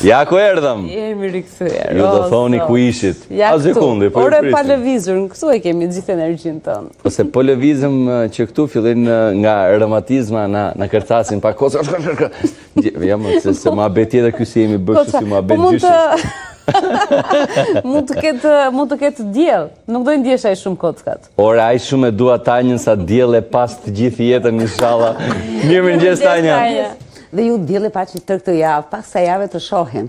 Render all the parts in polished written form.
Ja ku erdhëm. Jemi rikthyer. Ju do thoni ku ishit. Ja A sekundi, po ore pa lëvizur, këtu e kemi gjithë energjinë tonë. Po se po lëvizëm që këtu fillin nga reumatizma na kërcasin pa kohë. Jam se ma be tjetër ky si jemi bërë kështu si ma be gjyshi. Mund të ketë diell, nuk do i ndjesh ai shumë kockat. Ore, ai shumë e dua Tanjën sa diell e pas të gjithë jetën inshallah. Mirëmëngjes Tanja. Dhe ju diell e paçi tër këtë javë, pas sa jave të shohim.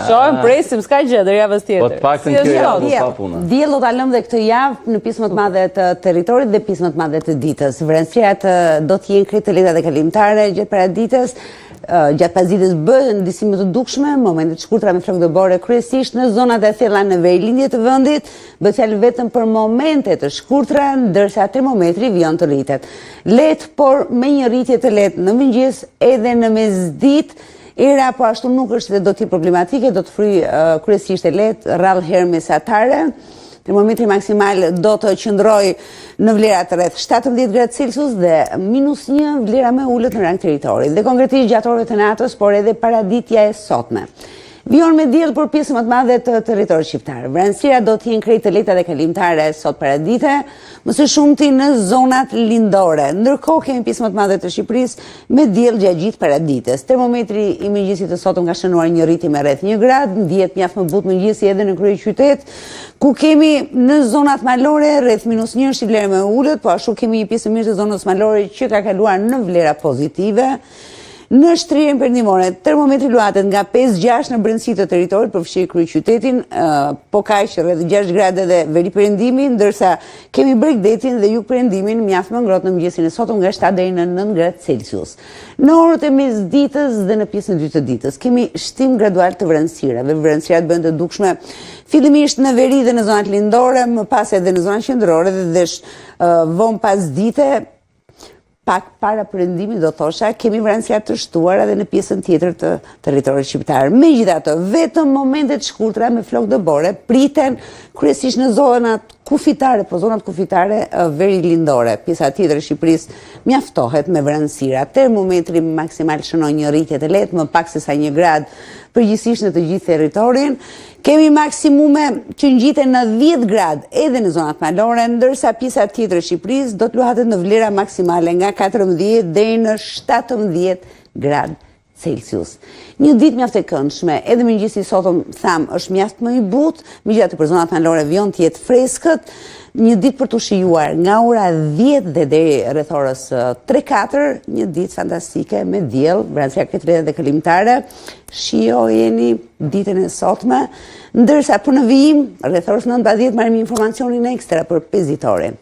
Shohim, presim, s'ka gjë deri javës tjetër. Po të paktën kjo javë do pa puna. Diell do ta lëm dhe këtë javë në pjesë më të madhe të territorit dhe pjesë më të madhe të ditës. Vrenësirat do të jenë krejt të lehta dhe kalimtare gjatë paraditës. Gjatë pasdites bëhen ndisime të dukshme, momente të shkurtra me flokë dëbore kryesisht në zonat e thella në verilindje të vendit, bëhet fjalë vetëm për momente të shkurtra, ndërsa termometri vjen të rritet. Lehtë, por me një rritje të lehtë në mëngjes edhe në mesditë. Era po ashtu nuk është dhe do të jetë problematike, do të fryjë kryesisht e lehtë rrallë herë mesatare. Termometri maksimal do të qëndrojë në vlerat rreth 17 gradë Celsius dhe -1 vlera më ulët në rang territori. Dhe konkretisht gjatë orëve të natës, por edhe paraditja e sotme. Vijon me diell për pjesën më të madhe të territorit shqiptar. Vranësira do të jenë krejt të lehta dhe kalimtare sot paradite, më së shumti në zonat lindore. Ndërkohë kemi pjesën më të madhe të Shqipërisë me diell gjatë gjithë paradites. Termometri i mëngjesit të sotëm ka shënuar një rritje me rreth 1 gradë, ndihet mjaft më butë mëngjesi edhe në kryeqytet, ku kemi në zonat malore rreth -1 është vlera më ulët, po ashtu kemi një pjesë mirë të zonës malore që ka kaluar në vlera pozitive. Në shtrirjen perëndimore, termometri luatet nga 5-6 në brendësi të territorit, përfshirë kryeqytetin, po kaq rreth 6 gradë dhe veri perëndimi, ndërsa kemi Bregdetin dhe jug perëndimin mjaft më ngrohtë në mëngjesin e sotëm nga 7 deri në 9 gradë Celsius. Në orët e mesditës dhe në pjesën e dytë të ditës kemi shtim gradual të vranësirave. Vranësirat bëhen të dukshme fillimisht në veri dhe në zonat lindore, më pas edhe në zonat qendrore dhe vonë pasdite. Pak para perëndimit do thosha, kemi vranësira të shtuara edhe në pjesën tjetër të territorit shqiptar. Megjithatë, vetëm momentet shkurtra me flokë dëbore priten kryesisht në zonat kufitare, po zonat kufitare veri lindore. Pjesa tjetër e Shqipërisë mjaftohet me vranësira. Termometri maksimal shënon një rritje të lehtë, më pak se sa 1 gradë përgjithsisht në të gjithë territorin. Kemi maksimume që ngjiten në 10 gradë edhe në zonat malore, ndërsa pjesa tjetër e Shqipërisë do të luhatet në vlera maksimale nga 14 deri në 17 gradë Celsius. Një ditë mjaft e këndshme, edhe mëngjesi sotëm tham është mjaft më i butë, megjithatë për zonat malore vjen të jetë freskët. Një ditë për të shijuar nga ora 10 dhe deri rreth orës 3-4, një ditë fantastike me diell, vranësira këtë dhe kalimtare. Shijojeni ditën e sotme, ndërsa për në vijim rreth orës 9:10 marrim informacionin ekstra për 5 ditorin.